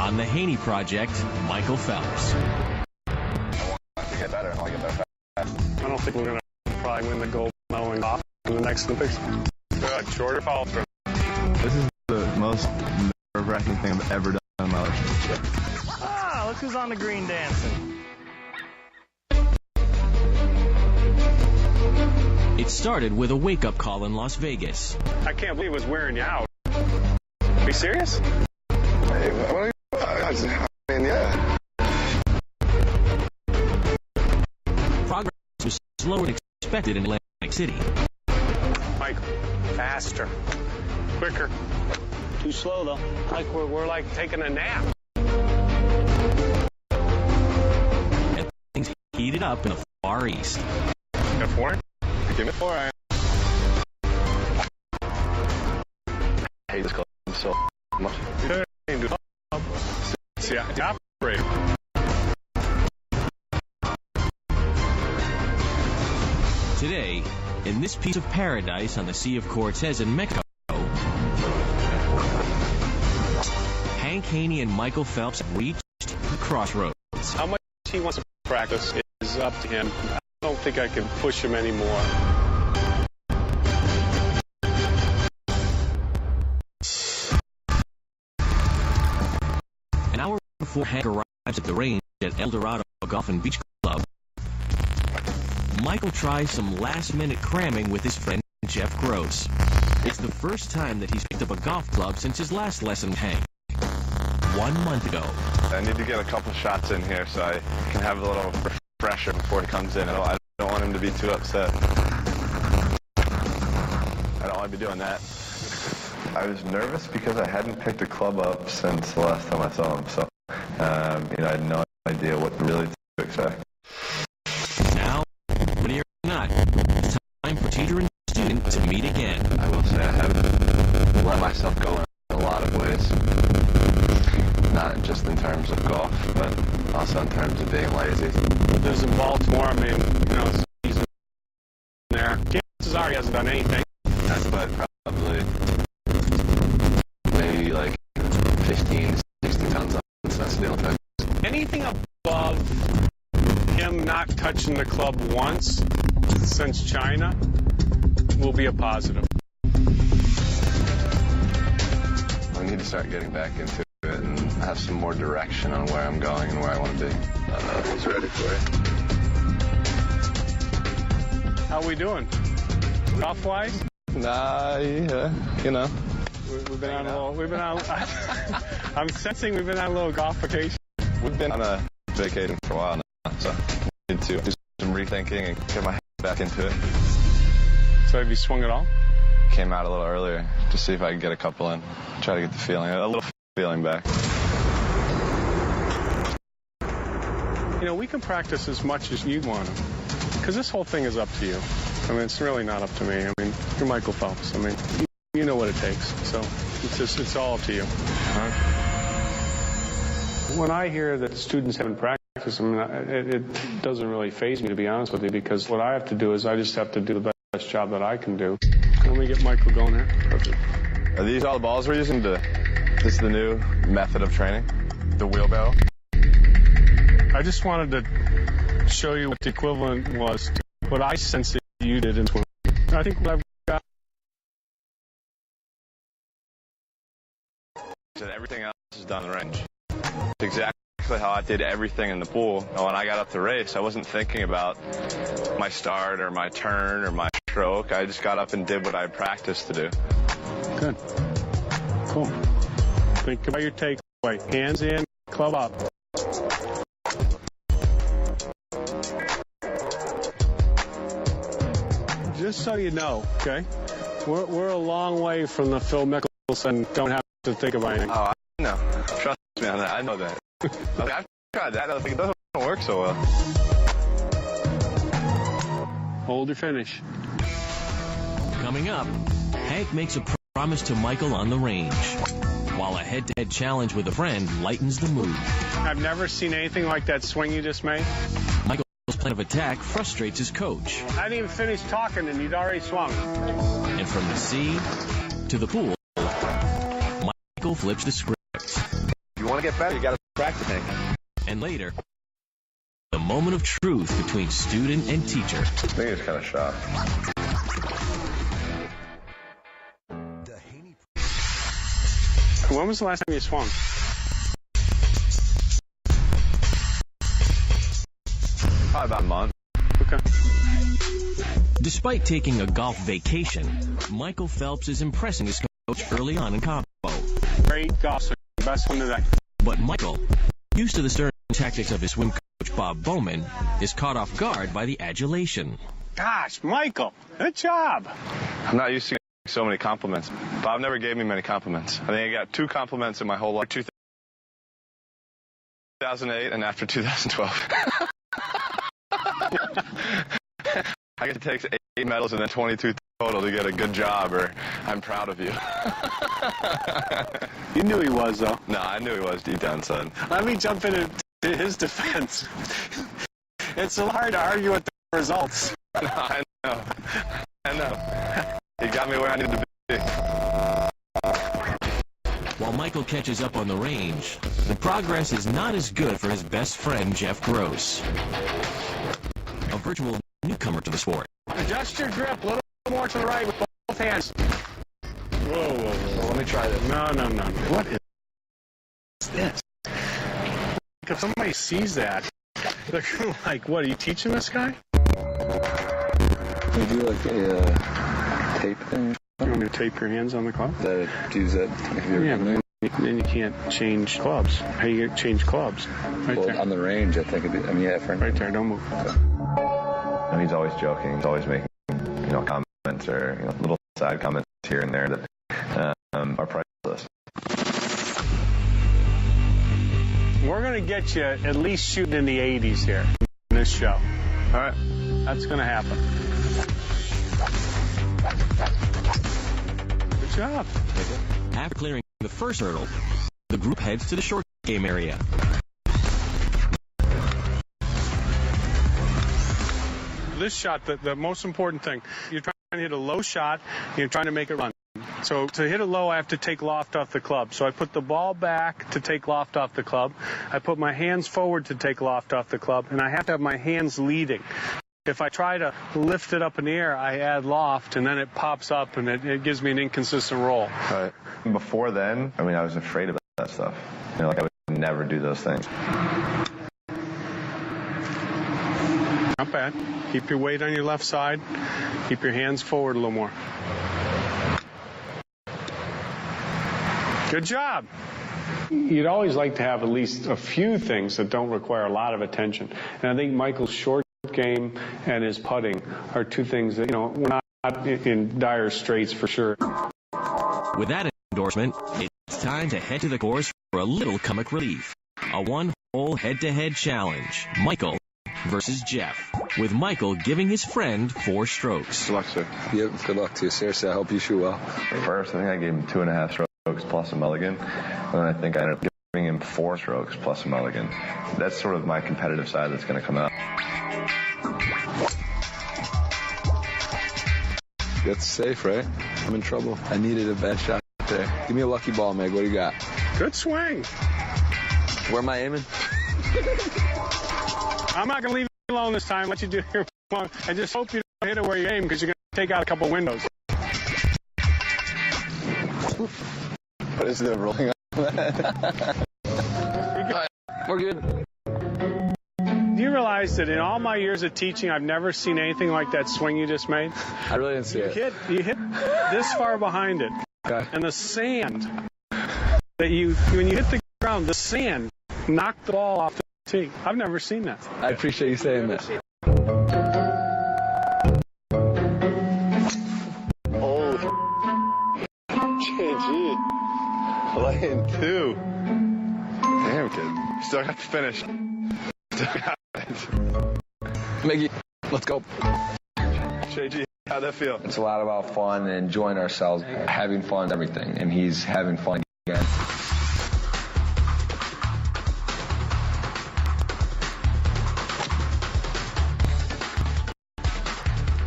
On the Haney Project, Michael Phelps. I want to get better, and I'll get better fast. I don't think we're going to probably win the gold medal in the next Olympics. Good, shorter follow through. This is the most nerve-wracking thing I've ever done in my life. Ah, look who's on the green dancing. It started with a wake-up call in Las Vegas. I can't believe it was wearing you out. Are you serious? Hey, I mean, yeah. Progress was slower than expected in Atlantic City. Mike, faster, quicker. Too slow, though. Like we're like taking a nap. And things heated up in the Far East. Got 4? Give me 4. I hate this club so much. Yeah, operate. Today, in this piece of paradise on the Sea of Cortez in Mexico, Hank Haney and Michael Phelps have reached the crossroads. How much he wants to practice is up to him. I don't think I can push him anymore. An hour before Hank arrives at the range at El Dorado Golf and Beach Club, Michael tries some last-minute cramming with his friend Jeff Gross. It's the first time that he's picked up a golf club since his last lesson with Hank 1 month ago. I need to get a couple shots in here so I can have a little refresher before he comes in. I don't want him to be too upset. I don't want to be doing that. I was nervous because I hadn't picked a club up since the last time I saw him, so I had no idea what really to expect. Now, ready or not, it's time for teacher and student to meet again. I will say I have let myself go in a lot of ways. Not just in terms of golf, but also in terms of being lazy. There's in Baltimore, I mean, he's there. Chances are he hasn't done anything. That's but probably maybe like 15, 16 tons since the Olympics. Anything above him not touching the club once since China will be a positive. I need to start getting back into it and have some more direction on where I'm going and where I want to be. I don't know if he's ready for it. How we doing? Golf-wise? Nah, yeah, We've been on a little, I'm sensing we've been on a little golf vacation. We've been on a vacation for a while now, so I need to do some rethinking and get my head back into it. So have you swung it all? Came out a little earlier to see if I could get a couple in. Try to get the feeling, a little feeling back. We can practice as much as you want to, because this whole thing is up to you. I mean, it's really not up to me. I mean, you're Michael Phelps. I mean, you know what it takes. So it's all up to you. When I hear that students haven't practiced, I mean, it doesn't really faze me, to be honest with you, because what I have to do is I just have to do the best job that I can do. Let me get Michael going here. Perfect. Are these all the balls we're using? This is the new method of training? The wheelbarrow? I just wanted to show you what the equivalent was to what I sensed you did in swimming. I think what I've got. Everything else is done in the range. It's exactly how I did everything in the pool. And when I got up to race, I wasn't thinking about my start or my turn or my stroke. I just got up and did what I practiced to do. Good. Cool. Think about your takeaway. Hands in, club up. Just so you know, okay, we're a long way from the Phil Mickelson don't have to think about anything. Oh, I know. Trust me on that. I know that. I've tried that. I think it doesn't work so well. Hold your finish. Coming up, Hank makes a promise to Michael on the range, while a head-to-head challenge with a friend lightens the mood. I've never seen anything like that swing you just made. Michael's plan of attack frustrates his coach. I didn't even finish talking and you'd already swung. And from the sea to the pool, Michael flips the script. You want want to get better, you got to practice it. And later, the moment of truth between student and teacher. I think it's kind of shocked. When was the last time you swung? Probably about a month. Okay. Despite taking a golf vacation, Michael Phelps is impressing his coach early on in combo. Great golf, sir. Best one today. But Michael, used to the stern tactics of his swim coach Bob Bowman, is caught off guard by the adulation. Gosh, Michael, good job. I'm not used to getting so many compliments. Bob never gave me many compliments. I think I got 2 compliments in my whole life. 2008 and after 2012. I guess it takes 8 medals and then 22 total to get a good job, or I'm proud of you. You knew he was, though. No, I knew he was deep down, son. Let me jump into his defense. It's so hard to argue with the results. No, I know. He got me where I needed to be. While Michael catches up on the range, the progress is not as good for his best friend, Jeff Gross, a virtual newcomer to the sport. Adjust your grip a little more to the right with both hands. Whoa. Let me try this. No. What is this? If somebody sees that, they're like, what, are you teaching this guy? Can you do like a tape thing? You want me to tape your hands on the club? That use it. Yeah, but then you can't change clubs. How do you change clubs? Right there. On the range, I think. Right there, don't move. And he's always joking. He's always making, comments or little side comments here and there that are priceless. We're going to get you at least shooting in the 80s here in this show. All right? That's going to happen. Good job. After clearing the first hurdle, the group heads to the short game area. This shot, the most important thing, you're trying to hit a low shot, and you're trying to make it run. So to hit it low, I have to take loft off the club. So I put the ball back to take loft off the club. I put my hands forward to take loft off the club, and I have to have my hands leading. If I try to lift it up in the air, I add loft, and then it pops up, and it gives me an inconsistent roll. Right. Before then, I was afraid of that stuff. I would never do those things. Not bad. Keep your weight on your left side. Keep your hands forward a little more. Good job. You'd always like to have at least a few things that don't require a lot of attention. And I think Michael's short game and his putting are 2 things that, we're not in dire straits for sure. With that endorsement, it's time to head to the course for a little comic relief. A 1-hole head-to-head challenge. Michael versus Jeff, with Michael giving his friend 4 strokes. Good luck, sir. Yep, good luck to you. Seriously, I hope you shoot well. First, I think I gave him 2.5 strokes plus a mulligan, and then I think I ended up giving him 4 strokes plus a mulligan. That's sort of my competitive side that's going to come out. That's safe, right? I'm in trouble. I needed a bad shot there. Give me a lucky ball, Meg. What do you got? Good swing. Where am I aiming? I'm not going to leave you alone this time. Let you do your one. I just hope you don't hit it where you aim because you're going to take out a couple windows. What is the rolling on that? We're good. Do you realize that in all my years of teaching, I've never seen anything like that swing you just made? I really didn't see it. You hit this far behind it. Okay. And the sand when you hit the ground, the sand knocked the ball off the tee. I've never seen that. I appreciate you saying that. Oh, JG. Lane 2. Damn, kid. Still got the finish. Still got it. Miggy, let's go. JG, how'd that feel? It's a lot about fun and enjoying ourselves. Having fun is everything, and he's having fun again.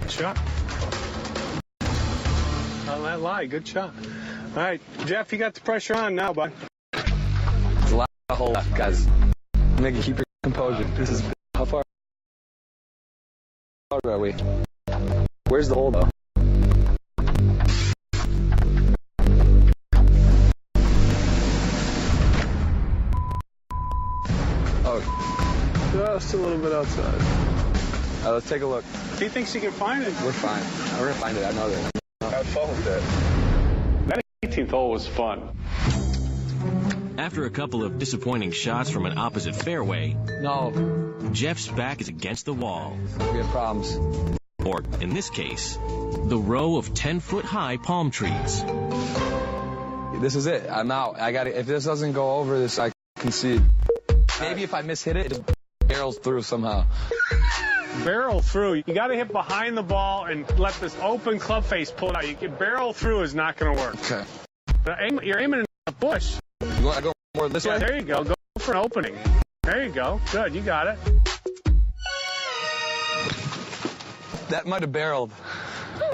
Shot. On that lie, good shot. All right, Jeff, you got the pressure on now, bud. a hole left, guys. Make it keep your composure. This is how far are we? Where's the hole though? Oh, Just a little bit outside. let's take a look. He thinks he can find it. We're fine. We're gonna find it. I know that. Have fun with it. That 18th hole was fun. After a couple of disappointing shots from an opposite fairway, No, Jeff's back is against the wall. we have problems. Or, in this case, the row of 10-foot-high palm trees. This is it. I'm out. I got it. If this doesn't go over this, I concede. Maybe if I mishit it, it just barrels through somehow. Barrel through. You got to hit behind the ball and let this open club face pull it out. You can barrel through is not going to work. Okay. You're aiming in the bush. You want to go more this Yeah, way? there you go. Go for an opening. There you go. Good. You got it. That might have barreled.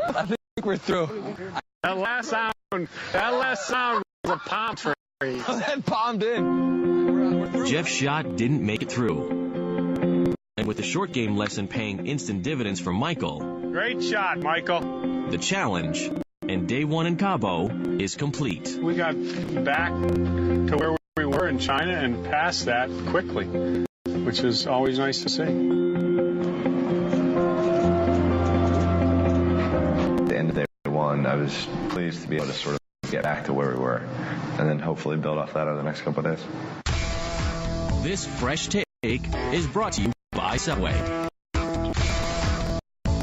I think we're through. That last sound was a palm tree. That palmed in. We're through. Jeff's shot didn't make it through. And with the short game lesson paying instant dividends for Michael, Great shot, Michael. the challenge and day one in Cabo is complete. We got back to where we were in China and past that quickly, which is always nice to see. At the end of day one, I was pleased to be able to sort of get back to where we were and then hopefully build off that over the next couple of days. This fresh take is brought to you by Subway.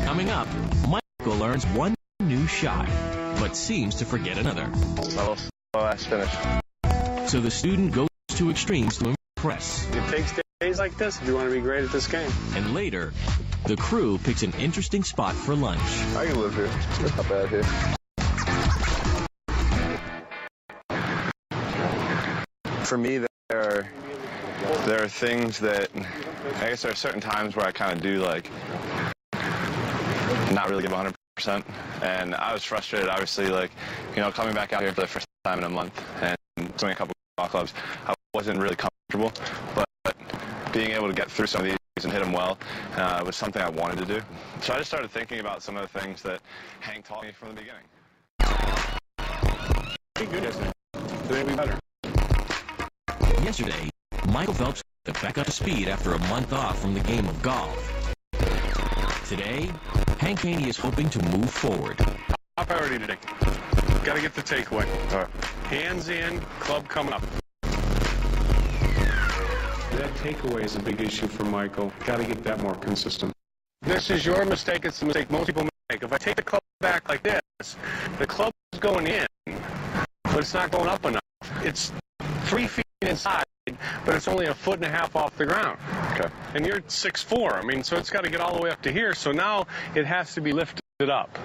Coming up, Michael learns one new shot, but seems to forget another. Slow ass finish. So the student goes to extremes to impress. It takes days like this if you want to be great at this game. And later, the crew picks an interesting spot for lunch. I can live here. It's not bad here. For me, there are things that, I guess there are certain times where I kind of do like not really give 100%. And I was frustrated, obviously, like, you know, coming back out here for the first time in a month and doing a couple of ball clubs, I wasn't really comfortable, but being able to get through some of these and hit them well was something I wanted to do. So I just started thinking about some of the things that Hank taught me from the beginning. Be good yesterday. Today be better. Yesterday, Michael Phelps got back up to speed after a month off from the game of golf. Today, Hank Haney is hoping to move forward. Top priority today. Got to get the takeaway. All right. Hands in, club coming up. That takeaway is a big issue for Michael. Got to get that more consistent. This is your mistake. It's the mistake most people make. If I take the club back like this, the club is going in, but it's not going up enough. It's 3 feet inside, but it's only 1.5 feet off the ground. Okay. And you're 6'4". I mean, so it's got to get all the way up to here. So now it has to be lifted up.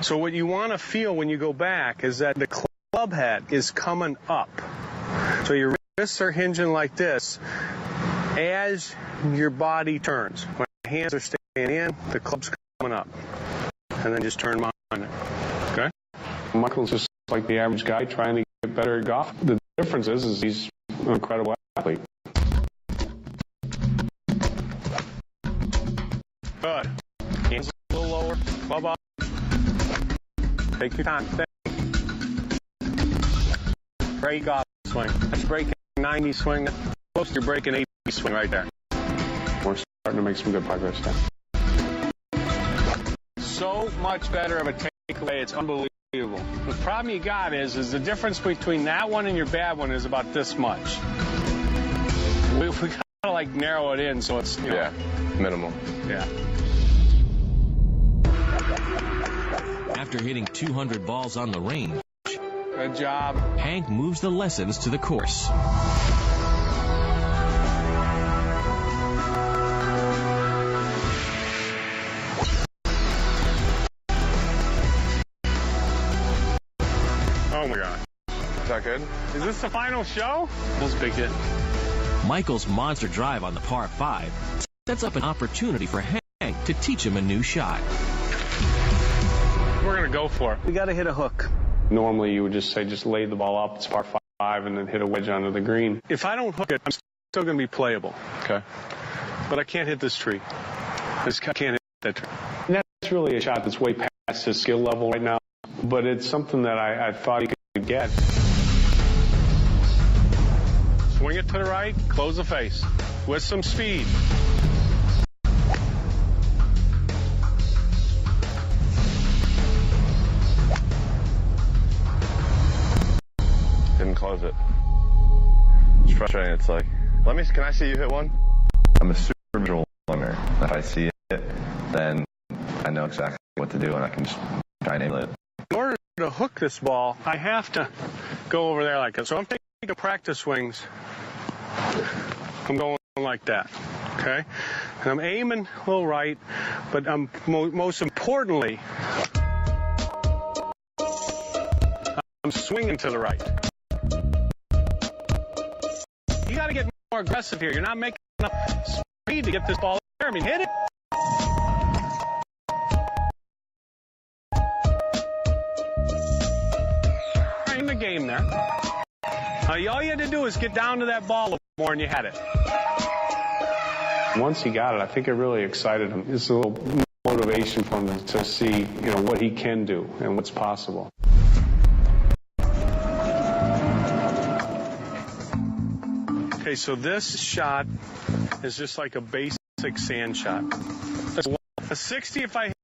So what you want to feel when you go back is that the club head is coming up. So your wrists are hinging like this as your body turns. When the hands are staying in, the club's coming up. And then just turn them on. Okay? Michael's just like the average guy trying to get better at golf. The difference is he's an incredible athlete. Good. Hands a little lower, club up. Take your time. Great golf swing. That's breaking 90 swing. That's close to your breaking 80 swing right there. We're starting to make some good progress there. So much better of a takeaway. It's unbelievable. The problem you got is the difference between that one and your bad one is about this much. We got to like narrow it in so it's, you know. Yeah, minimal. Yeah. After hitting 200 balls on the range, Good job. Hank moves the lessons to the course. Oh my God. Is that good? Is this the final show? That was a big hit. Michael's monster drive on the par 5 sets up an opportunity for Hank to teach him a new shot. We're going to go for it. We got to hit a hook. Normally you would just say just lay the ball up. It's par 5. 5 and then hit a wedge onto the green. If I don't hook it, I'm still going to be playable. Okay. But I can't hit this tree. I can't hit that tree. And that's really a shot that's way past his skill level right now. But it's something that I thought he could get. Swing it to the right, close the face with some speed. Didn't close it. It's frustrating. It's like, can I see you hit one? I'm a super visual learner. If I see it, then I know exactly what to do and I can just try and nail it. In order to hook this ball, I have to go over there like that. So I'm taking practice swings. I'm going like that, okay? And I'm aiming a little right, but I'm most importantly, I'm swinging to the right. You got to get more aggressive here. You're not making enough speed to get this ball there. I mean, hit it. In the game there. All you had to do is get down to that ball a little more and you had it. Once he got it, I think it really excited him. It's a little motivation for him to see, what he can do and what's possible. Okay, so this shot is just like a basic sand shot. A 60, if I hit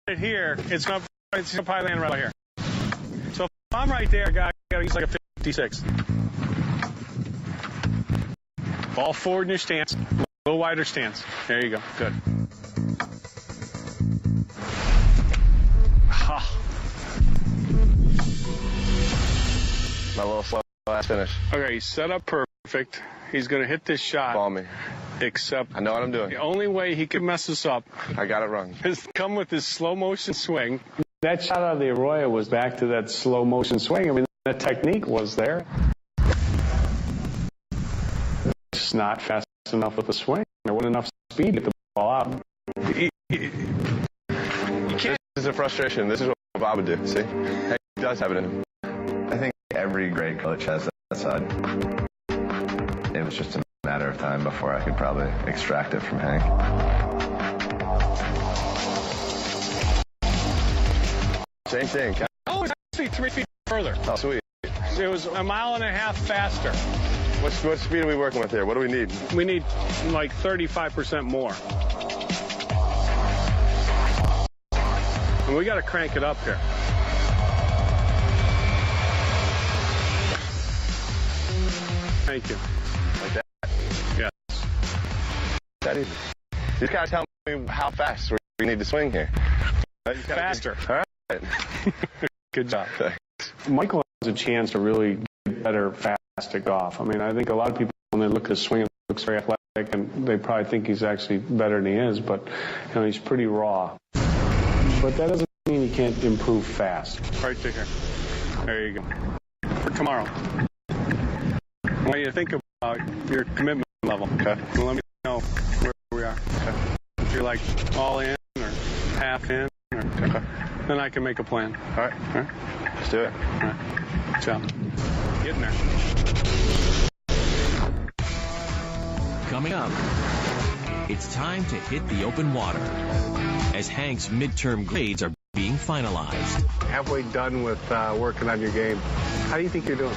it here, it's going to probably land right here. So if I'm right there, I got to use like a 56. Ball forward in your stance, a little wider stance. There you go. Good. My little slow last finish. Okay, he's set up perfect. He's going to hit this shot. Ball me. Except I know what I'm doing. The only way he can mess us up. I got it wrong. Is come with this slow motion swing. That shot out of the Arroyo was back to that slow motion swing. I mean, the technique was there. It's not fast enough with the swing. There wasn't enough speed to get the ball out. You can't. This is a frustration. This is what Bob would do. See? Hank does have it in him. I think every great coach has that side. It was just a matter of time before I could probably extract it from Hank. Same thing. Oh, it's actually 3 feet further. Oh, sweet. It was a mile and a half faster. What speed are we working with here? What do we need? We need like 35% more. And we got to crank it up here. Thank you. Like that? Yes. That easy. You gotta tell me how fast we need to swing here. Faster. All right. Good job. Thanks. Michael has a chance to really get better fast at golf. I mean, I think a lot of people, when they look at his swing, it looks very athletic, and they probably think he's actually better than he is, but he's pretty raw. But that doesn't mean he can't improve fast. Right there. There you go. For tomorrow. What do you think about your commitment level? Okay. Well, let me know where we are. Okay. If you're like all in or half in, Okay. then I can make a plan. All right. All right? Let's do it. All right. Good job. Getting there. Coming up, it's time to hit the open water as Hank's midterm grades are being finalized. Halfway done with working on your game. How do you think you're doing?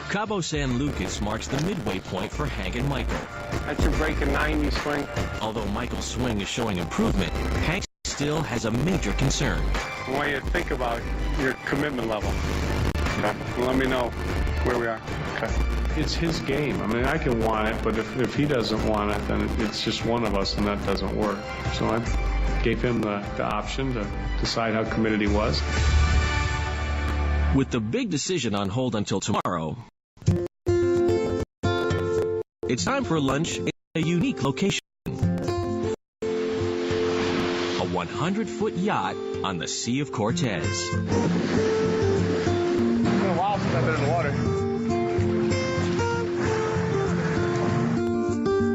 Cabo San Lucas marks the midway point for Hank and Michael. That's your breaking 90 swing. Although Michael's swing is showing improvement, Hank still has a major concern. I want you to think about your commitment level. Okay. Let me know where we are. Okay. It's his game. I mean, I can want it, but if he doesn't want it, then it's just one of us, and that doesn't work. So I gave him the option to decide how committed he was. With the big decision on hold until tomorrow, it's time for lunch in a unique location. A 100-foot yacht on the Sea of Cortez. It's been a while since I've been in the water.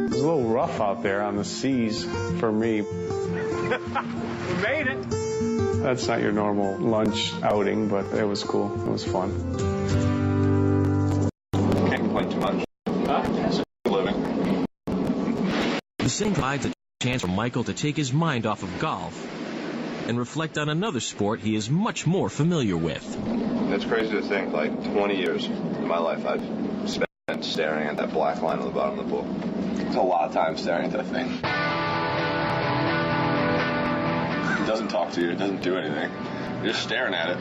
It's a little rough out there on the seas for me. We made it. That's not your normal lunch outing, but it was cool. It was fun. Can't complain too much. It's a living. The same provides a chance for Michael to take his mind off of golf and reflect on another sport he is much more familiar with. It's crazy to think, like, 20 years of my life I've spent staring at that black line on the bottom of the pool. It's a lot of time staring at that thing. It doesn't talk to you. It doesn't do anything. You're just staring at it.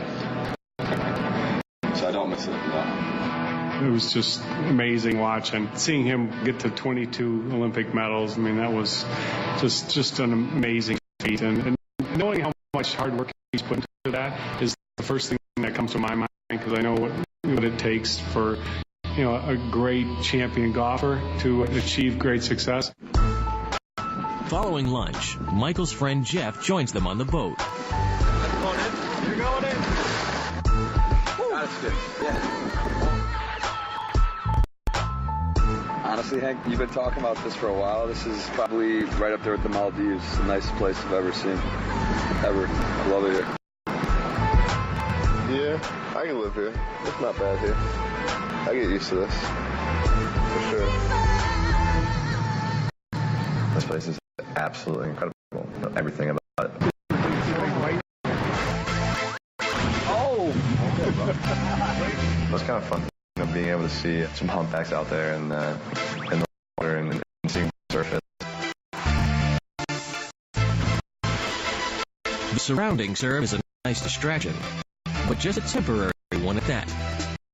So I don't miss it, no. It was just amazing watching. Seeing him get to 22 Olympic medals, I mean, that was just an amazing feat. And knowing how much hard work he's put into that is the first thing that comes to my mind, because I know what it takes for, you know, a great champion golfer to achieve great success. Following lunch, Michael's friend Jeff joins them on the boat. You're going in. That's good. Yeah. Honestly, Hank, you've been talking about this for a while. This is probably right up there with the Maldives. The nicest place I've ever seen. Ever. I love it here. Yeah, I can live here. It's not bad here. I get used to this. For sure. This place is absolutely incredible. Everything about it. Oh! It was kind of fun, you know, being able to see some humpbacks out there in the water and seeing surface. The surrounding serve is a nice distraction, but just a temporary one at that.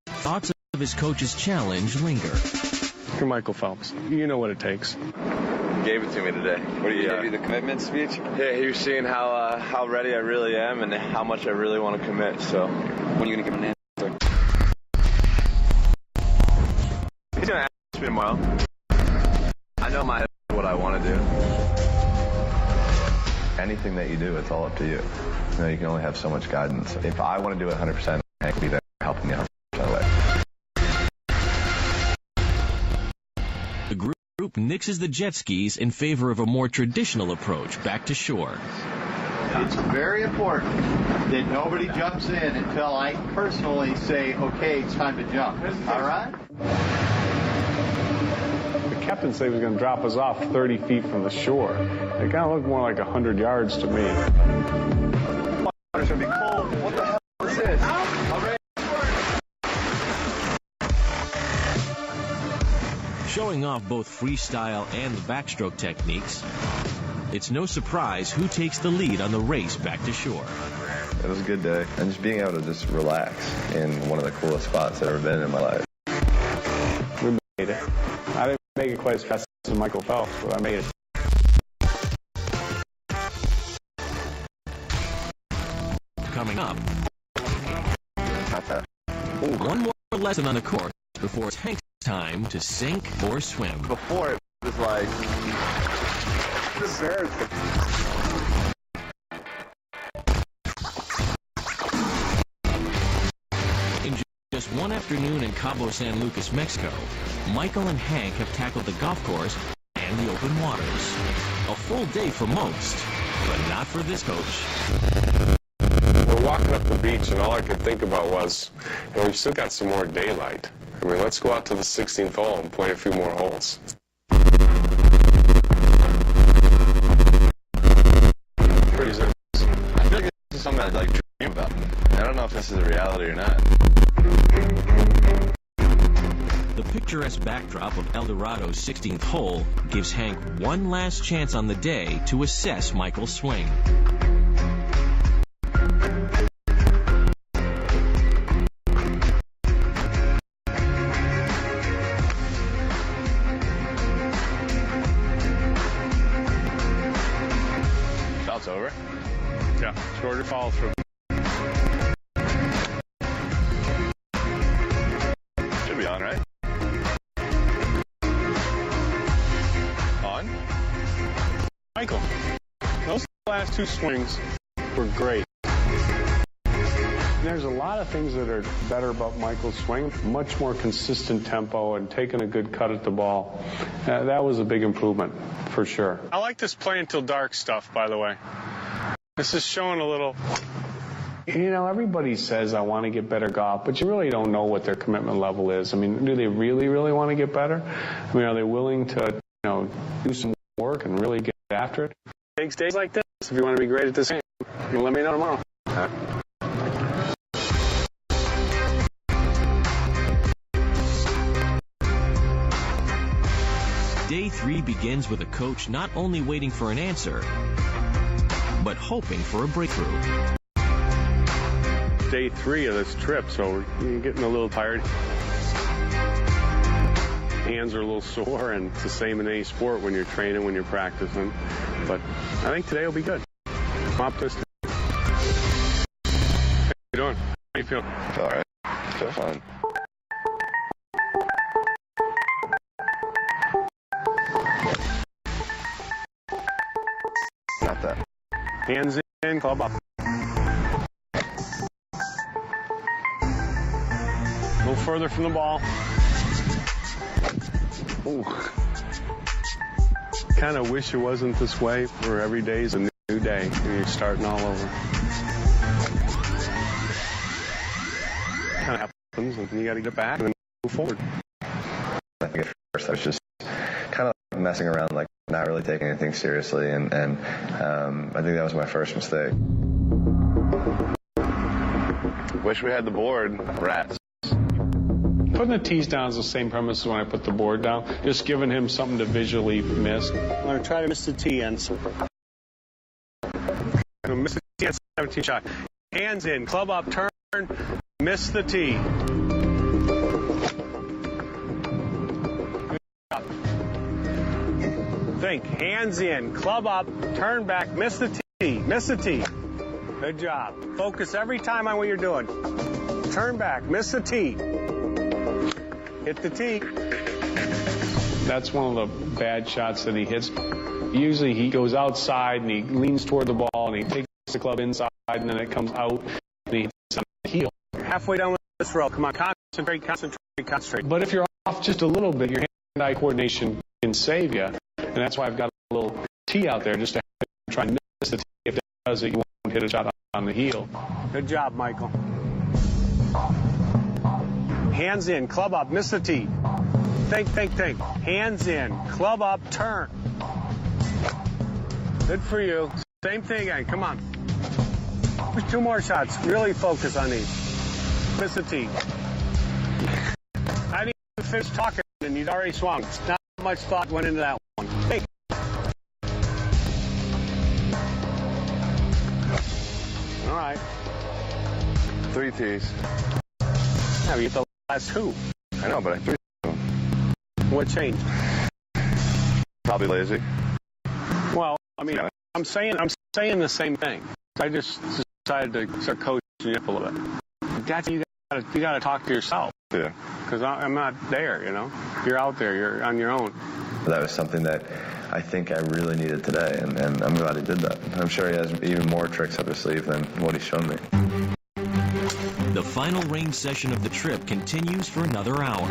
Thoughts of his coach's challenge linger. You're Michael Phelps. You know what it takes. Gave it to me today. What do you Gave you the commitment speech? Yeah, he was seeing how ready I really am and how much I really want to commit. So When are you going to give him an answer? he's gonna ask me tomorrow. I know what I want to do. Anything that you do, it's all up to you. You know, you can only have so much guidance. If I want to do it 100%, I can be there helping you 100% of the way. The group nixes the jet skis in favor of a more traditional approach back to shore. It's very important that nobody jumps in until I personally say, okay, it's time to jump. All right? The captain said he was going to drop us off 30 feet from the shore. It kind of looked more like 100 yards to me. Water's gonna be cold. What the hell is this? Showing off both freestyle and the backstroke techniques, it's no surprise who takes the lead on the race back to shore. It was a good day. And just being able to just relax in one of the coolest spots I've ever been in my life. We made it. I didn't make it quite as fast as Michael Phelps, but I made it. Coming up, one more lesson on the course before it's Hank's time to sink or swim. Before it was like... In just one afternoon in Cabo San Lucas, Mexico, Michael and Hank have tackled the golf course and the open waters. A full day for most, but not for this coach. We're walking up the beach, and all I could think about was, you know, we've still got some more daylight. I mean, let's go out to the 16th hole and play a few more holes. I feel like this is something I'd like dream about. I don't know if this is a reality or not. The picturesque backdrop of El Dorado's 16th hole gives Hank one last chance on the day to assess Michael's swing. That's over. Yeah, shorter follow through. Should be on, right? On? Michael, those last two swings were great. There's a lot of things that are better about Michael's swing. Much more consistent tempo and taking a good cut at the ball. That was a big improvement, for sure. I like this play until dark stuff, by the way. This is showing a little You know, everybody says, I want to get better golf, but you really don't know what their commitment level is. I mean, do they really, really want to get better? I mean, are they willing to, you know, do some work and really get after it? It takes days like this if you want to be great at this game. You'll let me know tomorrow. Day 3 begins with a coach not only waiting for an answer, but hoping for a breakthrough. Day 3 of this trip, so you're getting a little tired. Hands are a little sore, and it's the same in any sport when you're training, when you're practicing. But I think today will be good. I'm optimistic. How you doing? How you feeling? All right. Feel fine. Not that. Hands in, club up. A little further from the ball. Ooh. Kind of wish it wasn't this way, where every day is a new day and you're starting all over. Kind of happens, and you got to get back and move forward. I think at first I was just kind of messing around, like not really taking anything seriously, and I think that was my first mistake. Wish we had the board. Rats. Putting the tees down is the same premise as when I put the board down. Just giving him something to visually miss. I'm going to try to miss the tee on super. Miss the tee on 17 shot. Hands in, club up, turn, miss the tee. Think, hands in, club up, turn back, miss the tee, miss the tee. Good job. Focus every time on what you're doing. Turn back, miss the tee. Hit the tee. That's one of the bad shots that he hits. Usually he goes outside and he leans toward the ball and he takes the club inside and then it comes out and he hits on the heel. Halfway down this row. Come on, concentrate, concentrate, concentrate. But if you're off just a little bit, your hand-eye coordination can save you. And that's why I've got a little tee out there just to try and miss the tee. If that does it, you won't hit a shot on the heel. Good job, Michael. Hands in, club up, miss the tee. Think. Hands in, club up, turn. Good for you. Same thing again, come on. There's 2 more shots. Really focus on these. Miss the tee. I didn't even finish talking and you'd already swung. Not much thought went into that one. Think. All right. 3 tees. Yeah, you hit the last 2. I know, but I threw them. What changed? Probably lazy. Well, I mean, Yeah. I'm saying the same thing. I just decided to start coaching you up a little bit. You got to talk to yourself. Yeah. Because I'm not there, you know. You're out there. You're on your own. That was something that I think I really needed today, and I'm glad he did that. I'm sure he has even more tricks up his sleeve than what he's shown me. The final range session of the trip continues for another hour,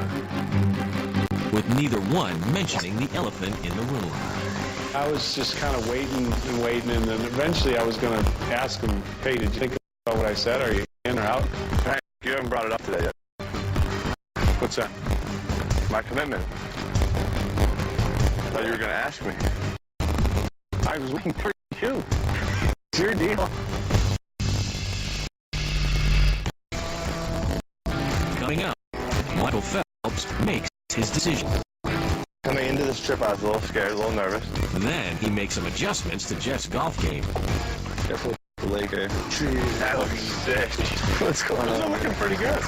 with neither one mentioning the elephant in the room. I was just kind of waiting, and then eventually I was going to ask him, hey, did you think about what I said? Are you in or out? Hey, you haven't brought it up today yet. What's that? My commitment. I thought you were going to ask me. I was waiting for you. It's your deal. Coming up, Michael Phelps makes his decision. Coming into this trip, I was a little scared, a little nervous. Then he makes some adjustments to Jeff's golf game. Careful with the leg there. Jeez, that looks sick. What's going on? It's looking pretty good.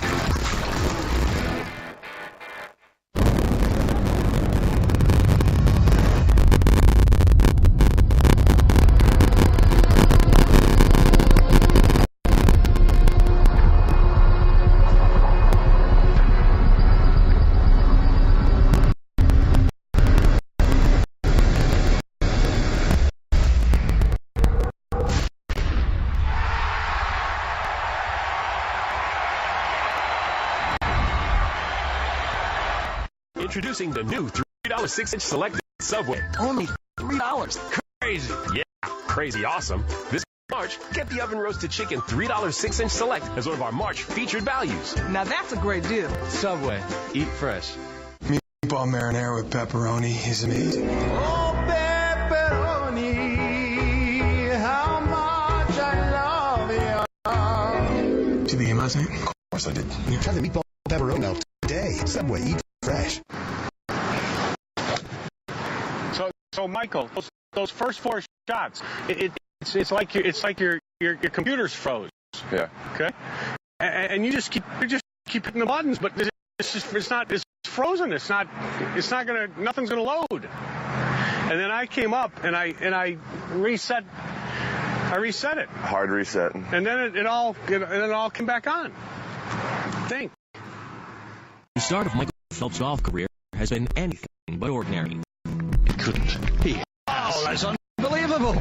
Introducing the new $3 6-inch Select Subway. Only $3. Crazy. Yeah, crazy awesome. This March, get the oven roasted chicken $3 6-inch select as one of our March featured values. Now that's a great deal. Subway. Eat fresh. Meatball marinara with pepperoni is amazing. Oh, pepperoni, how much I love you. See the game last night? Of course I did. Try the meatball pepperoni now today. Subway, eat fresh. So Michael, those first 4 shots, it's like your computer's froze. Yeah. Okay. And you just keep hitting the buttons, but it's frozen. Nothing's gonna load. And then I came up and I reset it. Hard reset. And then it all came back on. Think. The start of Michael Phelps' golf career has been anything but ordinary. It couldn't be. Oh, that's unbelievable.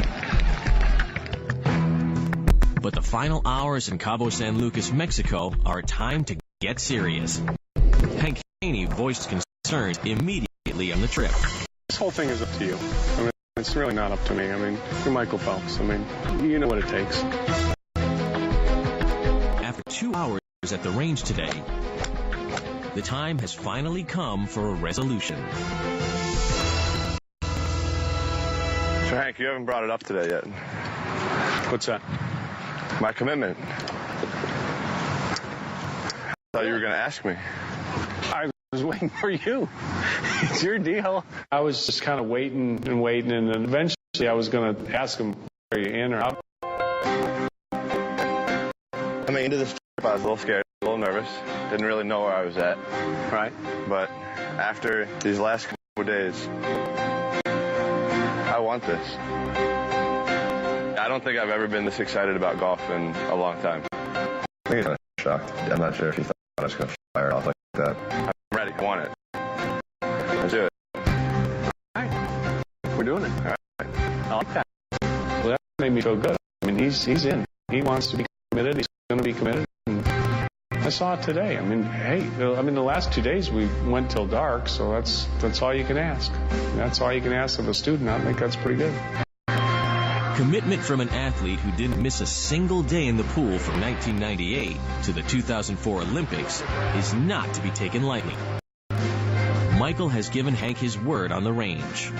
But the final hours in Cabo San Lucas, Mexico are a time to get serious. Haney voiced concerns immediately on the trip. This whole thing is up to you. I mean, it's really not up to me. I mean, you're Michael Phelps. I mean, you know what it takes. After 2 hours at the range today, the time has finally come for a resolution. So Hank, you haven't brought it up today yet. What's that? My commitment. I thought you were going to ask me. I was waiting for you. It's your deal. I was just kind of waiting, and then eventually I was going to ask him, are you in or out? I mean, into this trip, I was a little scared, a little nervous. Didn't really know where I was at. Right. But after these last couple of days, I want this. I don't think I've ever been this excited about golf in a long time. I think he's kind of shocked. I'm not sure if he thought I was going to fire it off like that. I'm ready. I want it. Let's do it. All right. We're doing it. All right. I like that. Well, that made me feel good. I mean, he's in. He wants to be committed. He's going to be committed. And I saw it today. I mean, hey, the last 2 days we went till dark, so that's all you can ask. That's all you can ask of a student. I think that's pretty good. Commitment from an athlete who didn't miss a single day in the pool from 1998 to the 2004 Olympics is not to be taken lightly. Michael has given Hank his word on the range.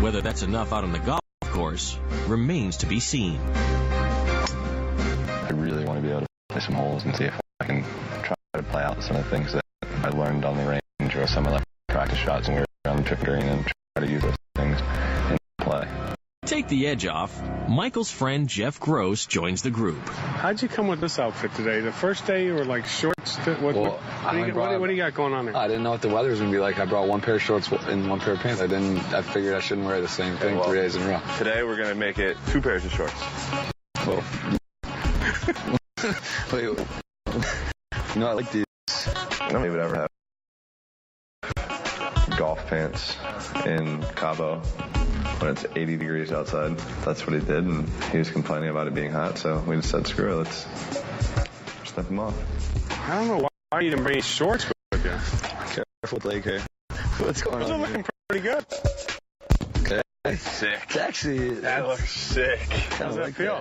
Whether that's enough out on the golf course remains to be seen. I really want to be able to play some holes and see if I can try to play out some of the things that I learned on the range or some of the practice shots when we were on the trip green and try to use those things in play. Take the edge off. Michael's friend Jeff Gross joins the group. How'd you come with this outfit today? The first day you were like shorts? What do you got going on there? I didn't know what the weather was going to be like. I brought one pair of shorts and one pair of pants. I figured I shouldn't wear the same thing 3 days in a row. Today we're going to make it 2 pairs of shorts. Well, wait. You know, I like these. I don't even ever have golf pants in Cabo when it's 80 degrees outside. That's what he did, and he was complaining about it being hot, so we just said, screw it, let's step him off. I don't know why you didn't bring shorts with you. Careful with leg hair. What's going on? Those are looking pretty good. Okay. Sick. It's actually... That looks sick. How does that feel?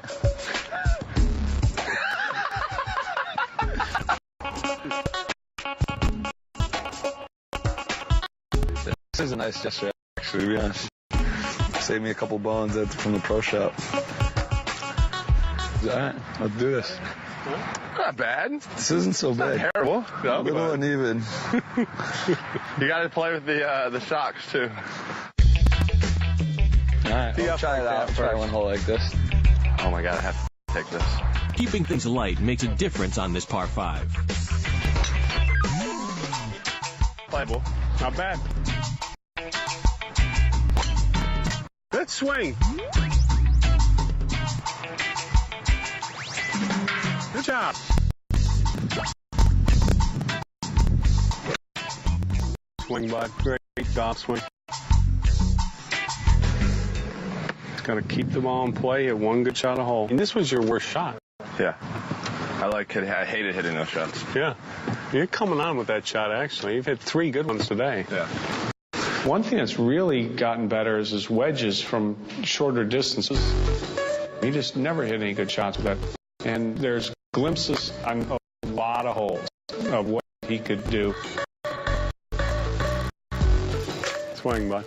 This is a nice gesture, actually, to be honest. Saved me a couple bones from the pro shop. All right, let's do this. Not bad. This isn't so bad. Not terrible. No, a little uneven. You got to play with the shocks, too. All right, I'll try it out. Try one hole like this. Oh, my God, I have to take this. Keeping things light makes a difference on this par 5. Playable. Not bad. Good swing. Good job. Swing, bud. Great golf swing. Just got to keep the ball in play, hit one good shot a hole. And this was your worst shot. Yeah. I hated hitting those shots. Yeah. You're coming on with that shot, actually. You've hit 3 good ones today. Yeah. One thing that's really gotten better is his wedges from shorter distances. He just never hit any good shots with that. And there's glimpses on a lot of holes of what he could do. Swing, bud.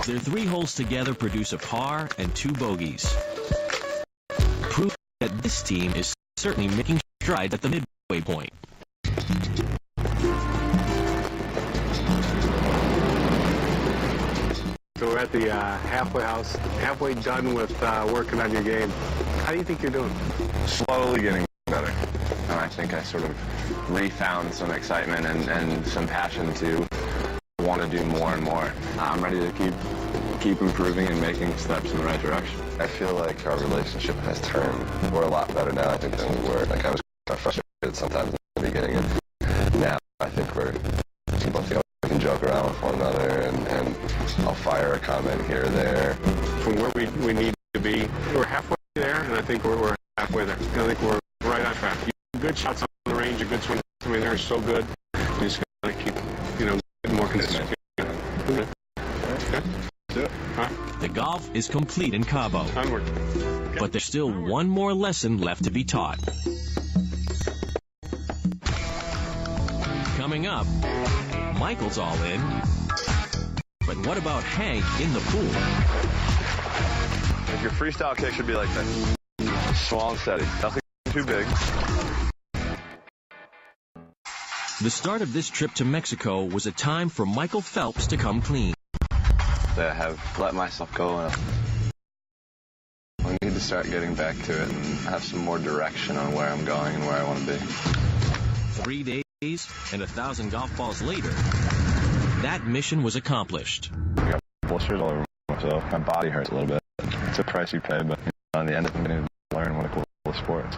Their 3 holes together produce a par and 2 bogeys. Proof that this team is certainly making strides at the midway point. So we're at the halfway house, halfway done with working on your game. How do you think you're doing? Slowly getting better. And I think I sort of refound some excitement and some passion to want to do more and more. I'm ready to keep improving and making steps in the right direction. I feel like our relationship has turned. We're a lot better now, I think, than we were. Like, I was frustrated sometimes in the beginning, and now I think we can joke around with one another, and I'll fire a comment here or there. From where we need to be, we're halfway there, and I think we're halfway there. I think we're right on track. Good shots on the range, a good swing. I mean, they're so good. You just got to keep, getting more consistent. Okay. The golf is complete in Cabo. Onward. But there's still one more lesson left to be taught. Coming up, Michael's all in. But what about Hank in the pool? Your freestyle kick should be like this. Small and steady. Nothing too big. The start of this trip to Mexico was a time for Michael Phelps to come clean. I have let myself go, and I need to start getting back to it and have some more direction on where I'm going and where I want to be. 3 days and 1,000 golf balls later, that mission was accomplished. I got blisters all over myself. My body hurts a little bit. It's a price you pay, but on the end of it, I'm going to learn what a cool sport is.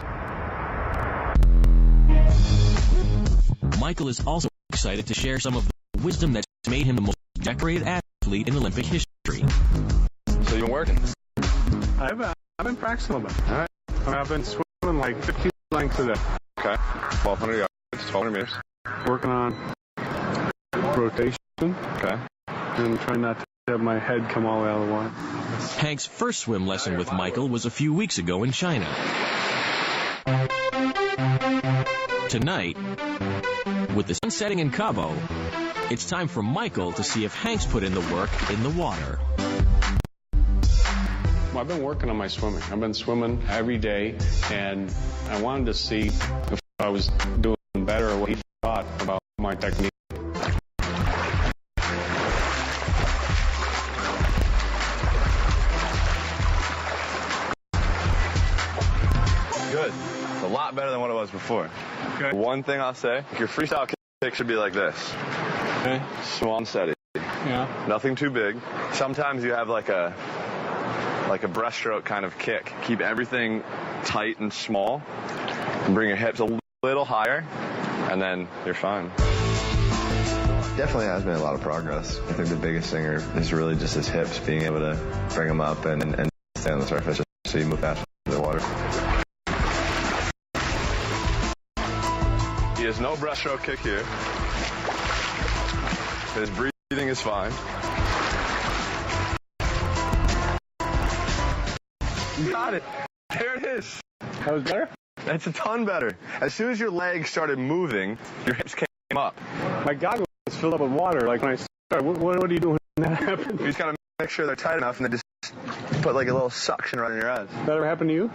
Michael is also excited to share some of the wisdom that's made him the most decorated athlete in Olympic history. So you've been working? I've been practicing a little bit. All right. I've been swimming like 15 lengths a day. Okay. 1,200 yards, 1,200 meters. Working on rotation. Okay. And trying not to have my head come all the way out of the water. Hank's first swim lesson with Michael was a few weeks ago in China. Tonight, with the sun setting in Cabo, it's time for Michael to see if Hank's put in the work in the water. Well, I've been working on my swimming. I've been swimming every day, and I wanted to see if I was doing better or what he thought about my technique. Good. It's a lot better than what it was before. Okay. One thing I'll say, your freestyle kick should be like this. Okay. Small and steady. Yeah. Nothing too big. Sometimes you have like a breaststroke kind of kick. Keep everything tight and small. And bring your hips a little higher, and then you're fine. Definitely has been a lot of progress. I think the biggest thing is really just his hips, being able to bring them up and stay on the surface so you move faster in the water. He has no breaststroke kick here. His breathing is fine. You got it. There it is. That was better? That's a ton better. As soon as your legs started moving, your hips came up. My goggles filled up with water. Like when I started, what do you do when that happens? You just gotta make sure they're tight enough, and then just put like a little suction right in your eyes. That ever happened to you?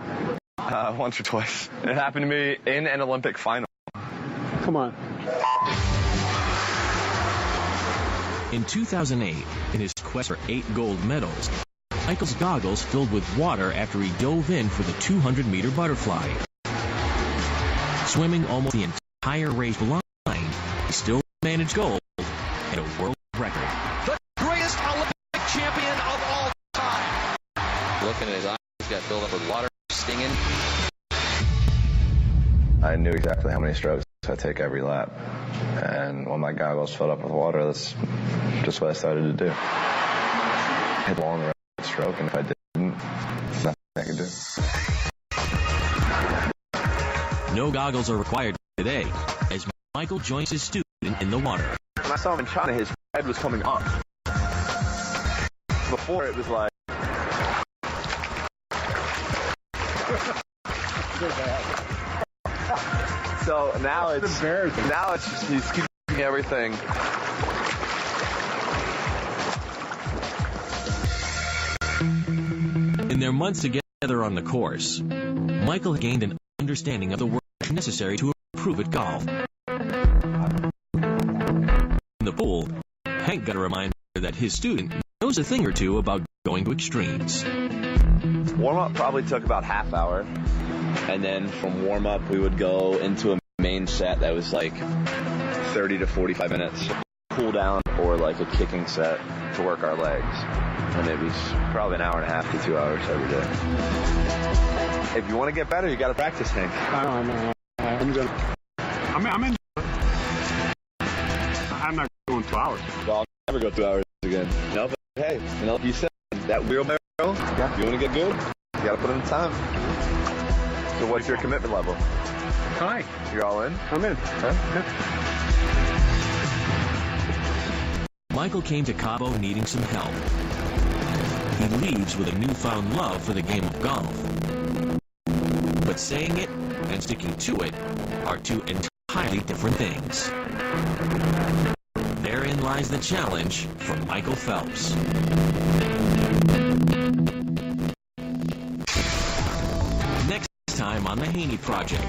Once or twice. It happened to me in an Olympic final. Come on. In 2008, in his quest for 8 gold medals, Michael's goggles filled with water after he dove in for the 200-meter butterfly. Swimming almost the entire race blind, he still managed gold and a world record. The greatest Olympic champion of all time. Looking at his eyes, he's got filled up with water, stinging. I knew exactly how many strokes I'd take every lap. And when my goggles filled up with water, that's just what I started to do. Hit the ball on the right stroke, and if I didn't, nothing I could do. No goggles are required today, as Michael joins his student in the water. When I saw him in China, his head was coming up. Before it was like. So now it's embarrassing. Now it's just he's keeping everything. In their months together on the course, Michael gained an understanding of the work necessary to improve at golf. In the pool, Hank got a reminder that his student knows a thing or two about going to extremes. Warm-up probably took about half hour, and then from warm-up we would go into a main set that was like 30 to 45 minutes. Cool down or like a kicking set to work our legs. And it was probably an hour and a half to 2 hours every day. If you want to get better, you got to practice, Hank. I'm not going 2 hours. Well, I'll never go 2 hours again. No, but hey, like you said, that wheelbarrow, you want to get good, you got to put in the time. So what's your commitment level? Hi. You're all in? I'm in. Okay. Michael came to Cabo needing some help. He leaves with a newfound love for the game of golf. But saying it and sticking to it are two entirely different things. Therein lies the challenge for Michael Phelps. Next time on the Haney Project.